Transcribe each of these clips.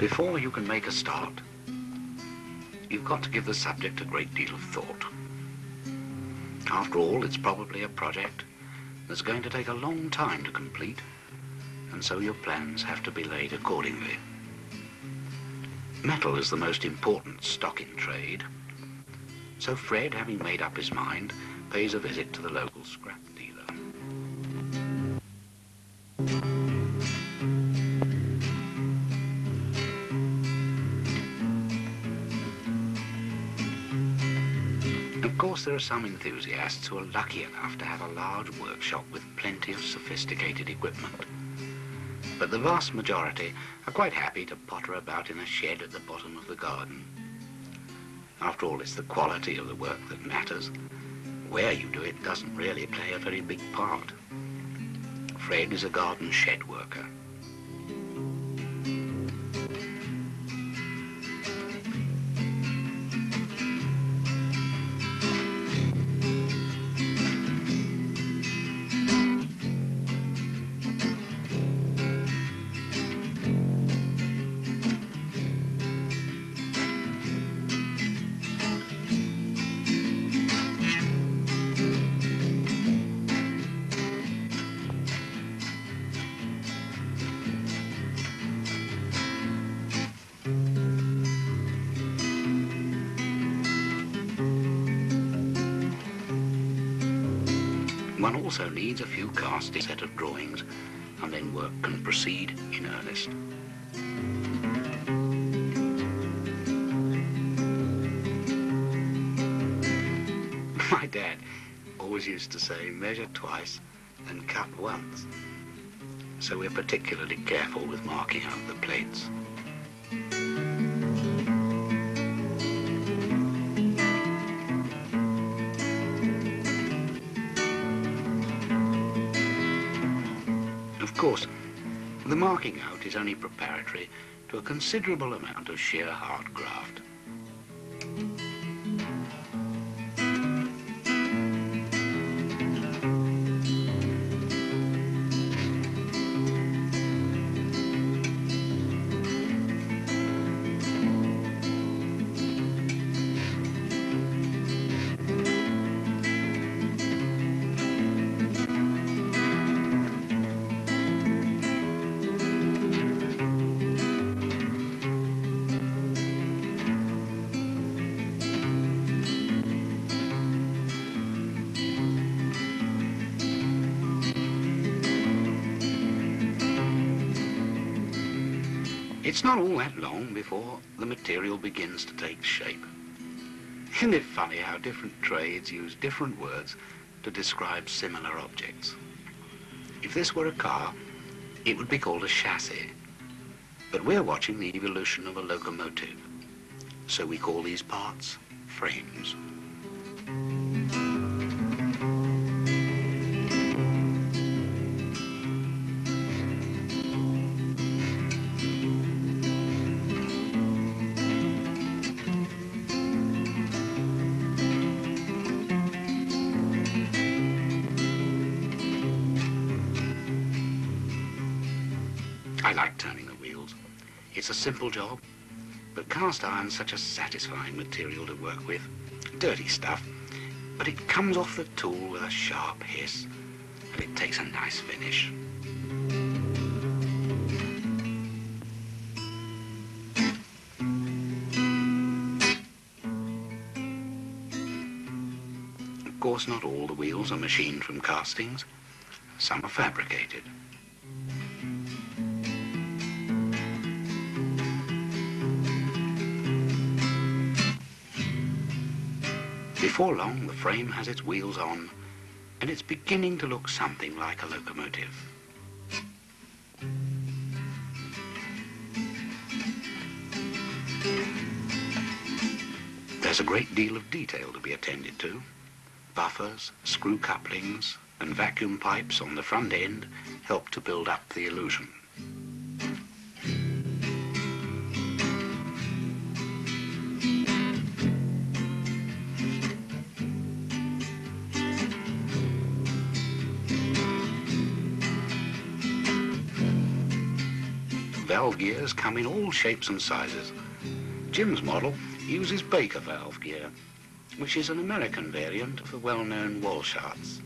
Before you can make a start, you've got to give the subject a great deal of thought. After all, it's probably a project that's going to take a long time to complete, and so your plans have to be laid accordingly. Metal is the most important stock in trade, so Fred, having made up his mind, pays a visit to the local scrap dealer. Of course, there are some enthusiasts who are lucky enough to have a large workshop with plenty of sophisticated equipment. But the vast majority are quite happy to potter about in a shed at the bottom of the garden. After all, it's the quality of the work that matters. Where you do it doesn't really play a very big part. Fred is a garden shed worker. One also needs a few cast set of drawings, and then work can proceed in earnest. My dad always used to say, measure twice and cut once. So we're particularly careful with marking out the plates. Of course, the marking out is only preparatory to a considerable amount of sheer hard graft. It's not all that long before the material begins to take shape. Isn't it funny how different trades use different words to describe similar objects? If this were a car, it would be called a chassis. But we're watching the evolution of a locomotive, so we call these parts frames. I like turning the wheels. It's a simple job, but cast iron's such a satisfying material to work with. Dirty stuff, but it comes off the tool with a sharp hiss, and it takes a nice finish. Of course, not all the wheels are machined from castings. Some are fabricated. Before long, the frame has its wheels on, and it's beginning to look something like a locomotive. There's a great deal of detail to be attended to. Buffers, screw couplings, and vacuum pipes on the front end help to build up the illusion. valve gears come in all shapes and sizes. Jim's model uses Baker valve gear, which is an American variant of the well-known Walsharts.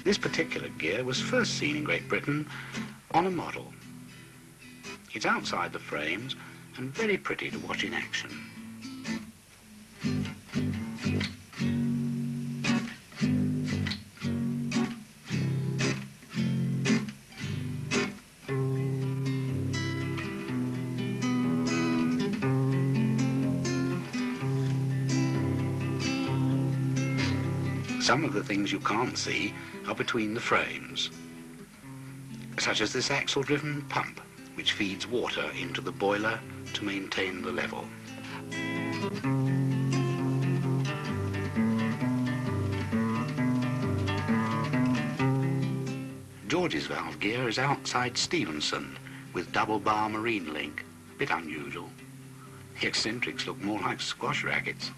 This particular gear was first seen in Great Britain on a model. It's outside the frames and very pretty to watch in action. Some of the things you can't see are between the frames, such as this axle-driven pump, which feeds water into the boiler to maintain the level. George's valve gear is outside Stevenson with double bar marine link, a bit unusual. The eccentrics look more like squash rackets.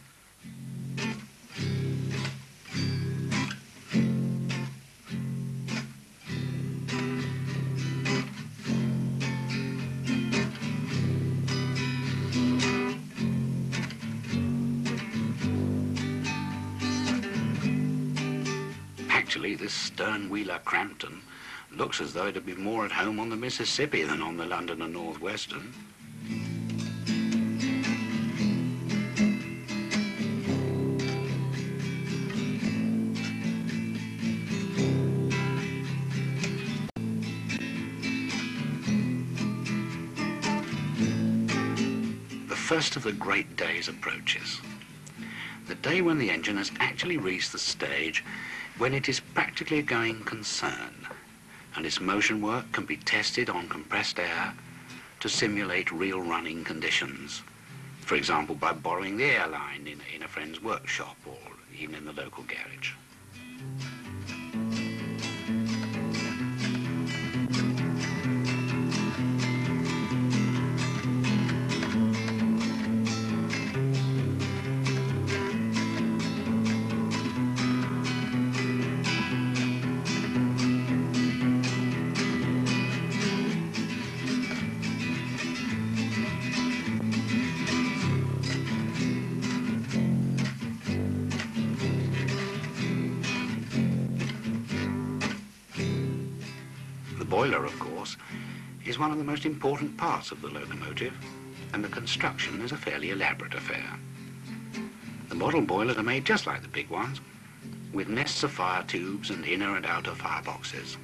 Actually, this stern-wheeler Crampton looks as though it'd be more at home on the Mississippi than on the London and North Western. The first of the great days approaches. The day when the engine has actually reached the stage when it is practically a going concern, and its motion work can be tested on compressed air to simulate real running conditions. For example, by borrowing the air line in a friend's workshop or even in the local garage. The boiler, of course, is one of the most important parts of the locomotive, and the construction is a fairly elaborate affair. The model boilers are made just like the big ones, with nests of fire tubes and inner and outer fireboxes.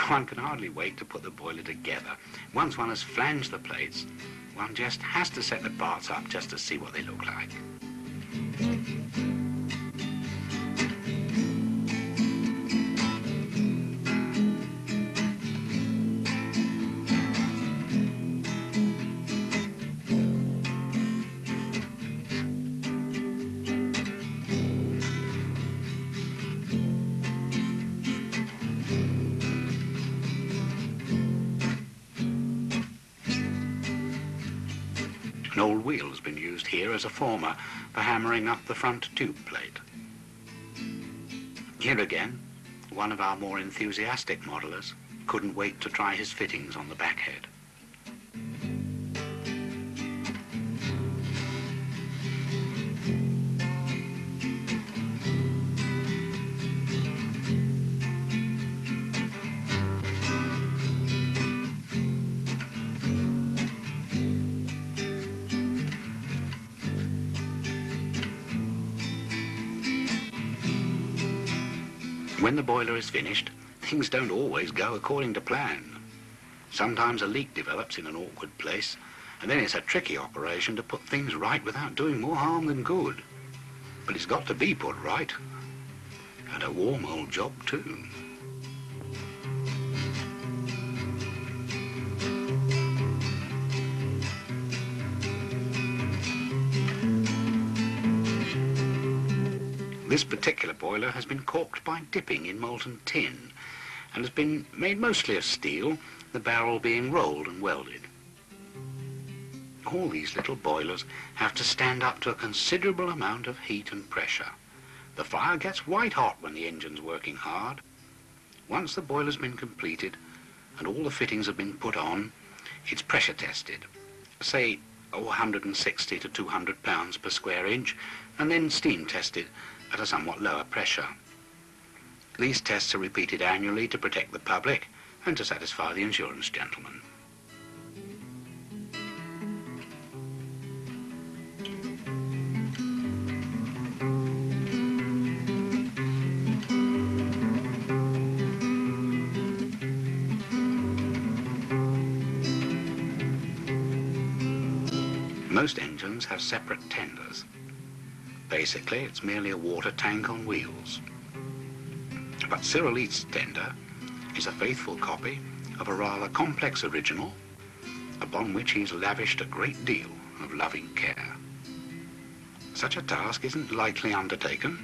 One can hardly wait to put the boiler together. Once one has flanged the plates, one just has to set the parts up just to see what they look like. An old wheel has been used here as a former for hammering up the front tube plate. Here again, one of our more enthusiastic modelers couldn't wait to try his fittings on the back head. When the boiler is finished, things don't always go according to plan. Sometimes a leak develops in an awkward place, and then it's a tricky operation to put things right without doing more harm than good. But it's got to be put right, and a warm old job too. This particular boiler has been corked by dipping in molten tin and has been made mostly of steel, the barrel being rolled and welded. All these little boilers have to stand up to a considerable amount of heat and pressure. The fire gets white hot when the engine's working hard. Once the boiler's been completed and all the fittings have been put on, It's pressure tested, say 160 to 200 pounds per square inch, and then steam tested at a somewhat lower pressure. These tests are repeated annually to protect the public and to satisfy the insurance gentleman. Most engines have separate tenders. Basically, it's merely a water tank on wheels. But Cyril East's tender is a faithful copy of a rather complex original upon which he's lavished a great deal of loving care. Such a task isn't lightly undertaken,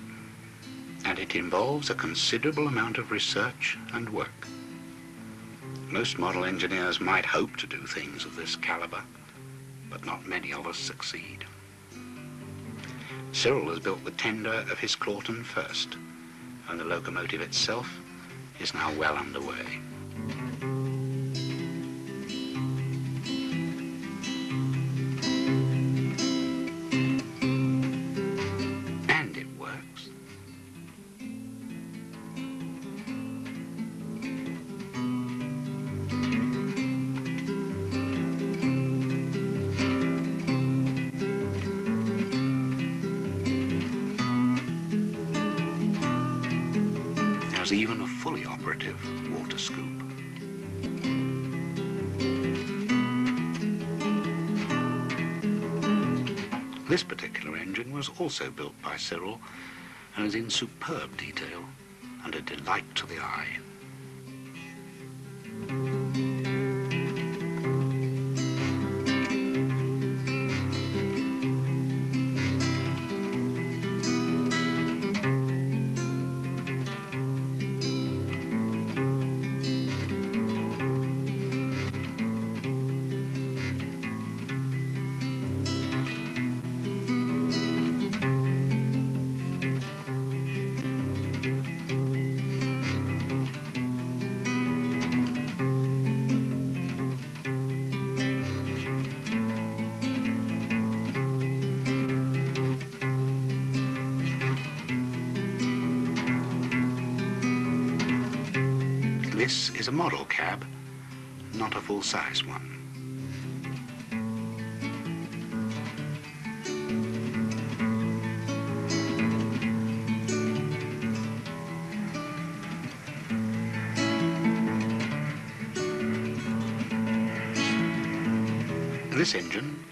and it involves a considerable amount of research and work. Most model engineers might hope to do things of this caliber, but not many of us succeed. Cyril has built the tender of his Clawton first, and the locomotive itself is now well underway. And it works. There's even a fully operative water scoop. This particular engine was also built by Cyril and is in superb detail and a delight to the eye. This is a model cab, not a full-size one. This engine,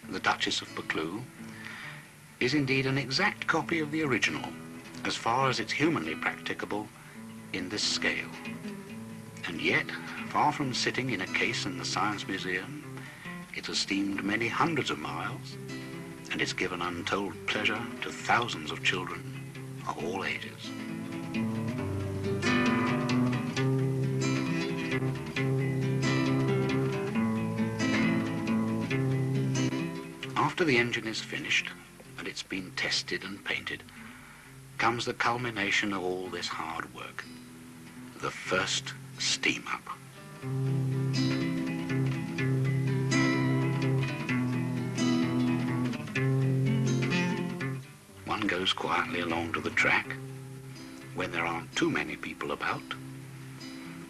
the Duchess of Buccleuch, is indeed an exact copy of the original, as far as it's humanly practicable in this scale. And yet, far from sitting in a case in the Science Museum, it has steamed many hundreds of miles, and it's given untold pleasure to thousands of children of all ages. After the engine is finished, and it's been tested and painted, comes the culmination of all this hard work, the first steam up. One goes quietly along to the track when there aren't too many people about,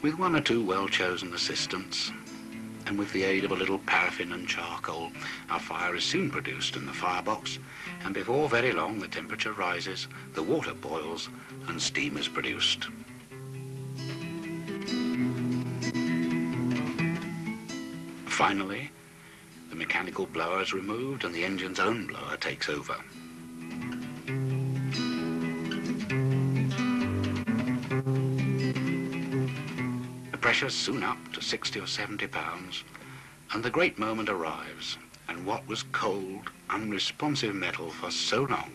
with one or two well-chosen assistants, and with the aid of a little paraffin and charcoal, our fire is soon produced in the firebox, and before very long the temperature rises, the water boils, and steam is produced. Finally, the mechanical blower is removed and the engine's own blower takes over. The pressure's soon up to 60 or 70 pounds, and the great moment arrives, and what was cold, unresponsive metal for so long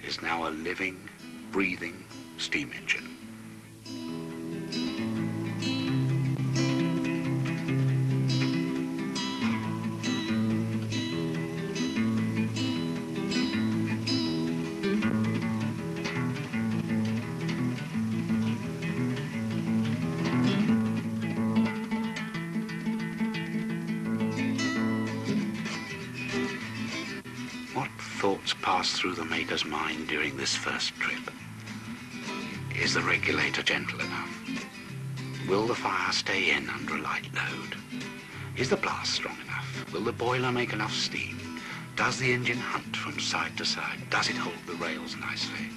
is now a living, breathing steam engine. thoughts pass through the maker's mind during this first trip. Is the regulator gentle enough? Will the fire stay in under a light load? Is the blast strong enough? Will the boiler make enough steam? Does the engine hunt from side to side? Does it hold the rails nicely?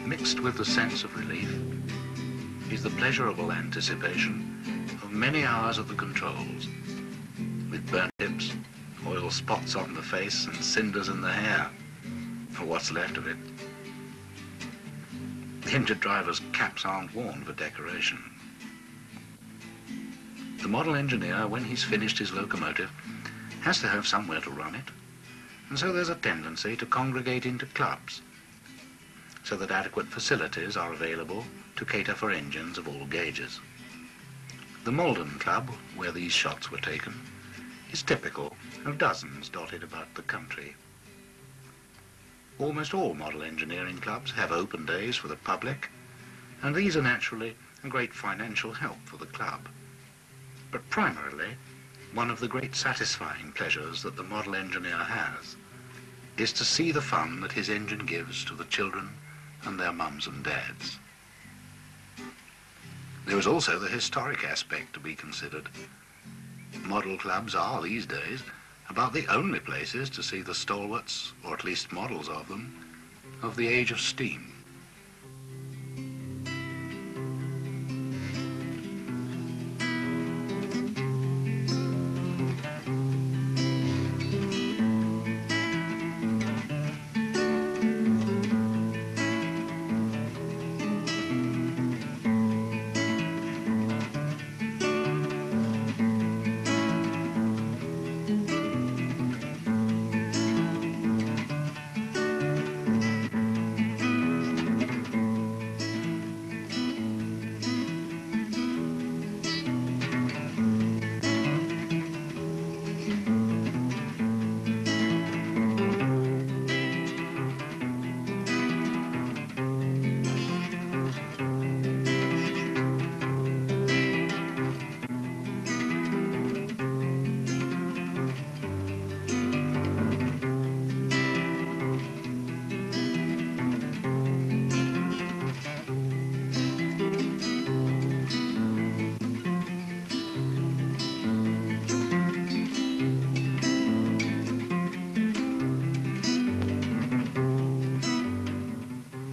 Mixed with the sense of relief is the pleasurable anticipation of many hours at the controls, with burnt tips, oil spots on the face and cinders in the hair, or what's left of it. The injured driver's caps aren't worn for decoration. The model engineer, when he's finished his locomotive, has to have somewhere to run it, and so there's a tendency to congregate into clubs, so that adequate facilities are available to cater for engines of all gauges. The Malden Club, where these shots were taken, is typical of dozens dotted about the country. Almost all model engineering clubs have open days for the public, and these are naturally a great financial help for the club. But primarily, one of the great satisfying pleasures that the model engineer has is to see the fun that his engine gives to the children and their mums and dads. There is also the historic aspect to be considered. Model clubs are, these days, about the only places to see the stalwarts, or at least models of them, of the age of steam.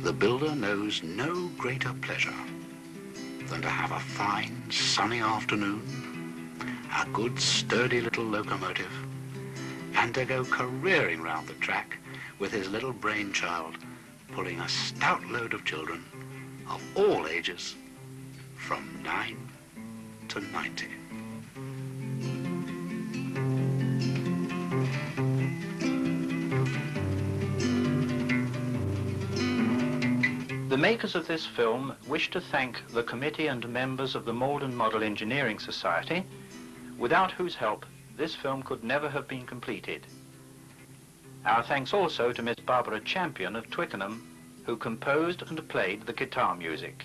The builder knows no greater pleasure than to have a fine, sunny afternoon, a good, sturdy little locomotive, and to go careering round the track with his little brainchild pulling a stout load of children of all ages from 9 to 90. The makers of this film wish to thank the committee and members of the Malden Model Engineering Society, without whose help this film could never have been completed. Our thanks also to Miss Barbara Champion of Twickenham, who composed and played the guitar music.